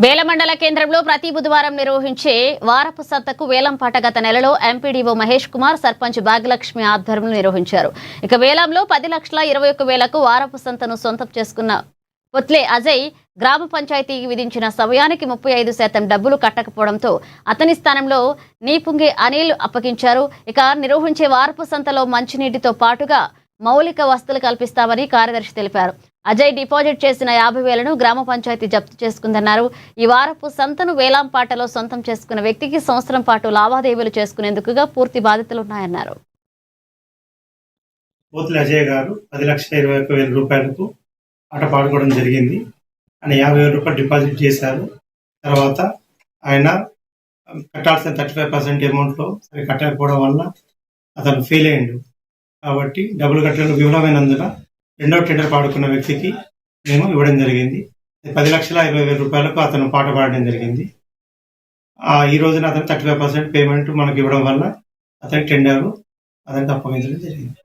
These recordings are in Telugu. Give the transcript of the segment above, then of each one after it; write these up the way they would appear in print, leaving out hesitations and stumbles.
వేల మండల కేంద్రంలో ప్రతి బుధవారం నిర్వహించే వారపు సంతకు వేలంపాట గత నెలలో ఎంపీడీఓ మహేష్ కుమార్, సర్పంచ్ భాగ్యలక్ష్మి ఆధ్వర్యంలో నిర్వహించారు. ఇక వేలంలో 10,21,000కు వారపు సంతను సొంతం చేసుకున్న పొత్లే అజయ్ గ్రామ పంచాయతీకి విధించిన సమయానికి 35% డబ్బులు కట్టకపోవడంతో అతని స్థానంలో నీపుంగి అనిల్ అప్పగించారు. ఇక నిర్వహించే వారపు సంతలో మంచినీటితో పాటుగా మౌలిక వసతులు కల్పిస్తామని కార్యదర్శి తెలిపారు. అజయ్ డిపాజిట్ చేసిన 50,000ను గ్రామ పంచాయతీ జప్తు చేసుకుందన్నారు. ఈ వారపు సంతను వేలంపాటలో సొంతం చేసుకున్న వ్యక్తికి సంవత్సరం పాటు లావాదేవీలు చేసుకునేందుకుగా పూర్తి బాధ్యతలున్నాయన్నారు. పోతుల అజయ్ గారు 10,21,000 రూపాయలకు ఆట పాడుకోవడం జరిగింది. ఆయన 50,000 రూపాయలు డిపాజిట్ చేశారు. తర్వాత ఆయన కట్టాల్సిన 35% అమౌంట్లో కట్టకపోవడం వల్ల అతను ఫెయిల్ అయ్యిండు. కాబట్టి డబ్బులు కట్టడానికి విఫలమైనందున రెండో టెండర్ పాడుకున్న వ్యక్తికి మేము ఇవ్వడం జరిగింది. 10,20,000 రూపాయలకు అతను పాట పాడడం జరిగింది. ఈ రోజున అతను 35% పేమెంట్ మనకు ఇవ్వడం వల్ల అతని టెండర్ అతనికి అప్పగించడం జరిగింది.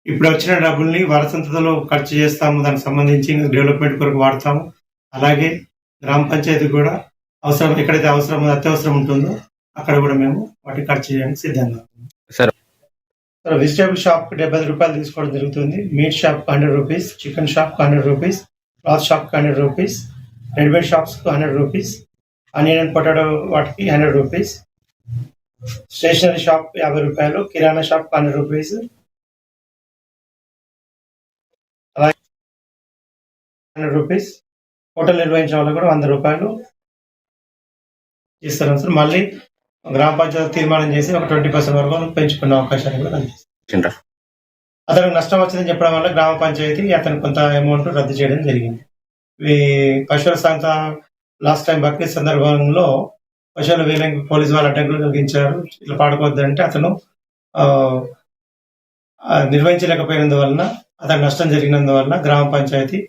ఇప్పుడు వచ్చిన డబ్బుల్ని వరసంతలో ఖర్చు చేస్తాము, దానికి సంబంధించి డెవలప్మెంట్ కొరకు వాడతాము. అలాగే గ్రామ పంచాయతీ కూడా అవసరం ఎక్కడైతే అవసరం అత్యవసరం ఉంటుందో అక్కడ కూడా మేము వాటికి ఖర్చు చేయడానికి సిద్ధంగా ఉన్నాము. వెజిటేబుల్ షాప్ 70 రూపాయలు తీసుకోవడం జరుగుతుంది. Meet shop 100 rupees, chicken shop 100 rupees, cloth shop 100 rupees, readymade shops 100 rupees, onion and potato వాటికి 100 రూపీస్, స్టేషనరీ షాప్ 50 రూపాయలు, కిరాణా షాప్ 100 రూపీస్, అలాగే 100 రూపీస్, హోటల్ నిర్వహించిన వాళ్ళు కూడా 100 రూపాయలు ఇస్తారు సార్. మళ్ళీ గ్రామ పంచాయతీ తీర్మానం చేసి ఒక 20% వరకు పెంచుకునే అవకాశాన్ని కూడా కనిపిస్తుంది. అతనికి నష్టం వచ్చిందని చెప్పడం వల్ల గ్రామ పంచాయతీ అతను కొంత అమౌంట్ రద్దు చేయడం జరిగింది. ఈ పశువుల సంత లాస్ట్ టైం బక్రీద్ సందర్భంలో పశువుల వేలంకి పోలీసు వాళ్ళు అడ్డంకులు కలిగించారు. ఇట్లా పాడుకోవద్దంటే అతను నిర్వహించలేకపోయినందువలన అతనికి నష్టం జరిగినందువలన గ్రామ పంచాయతీ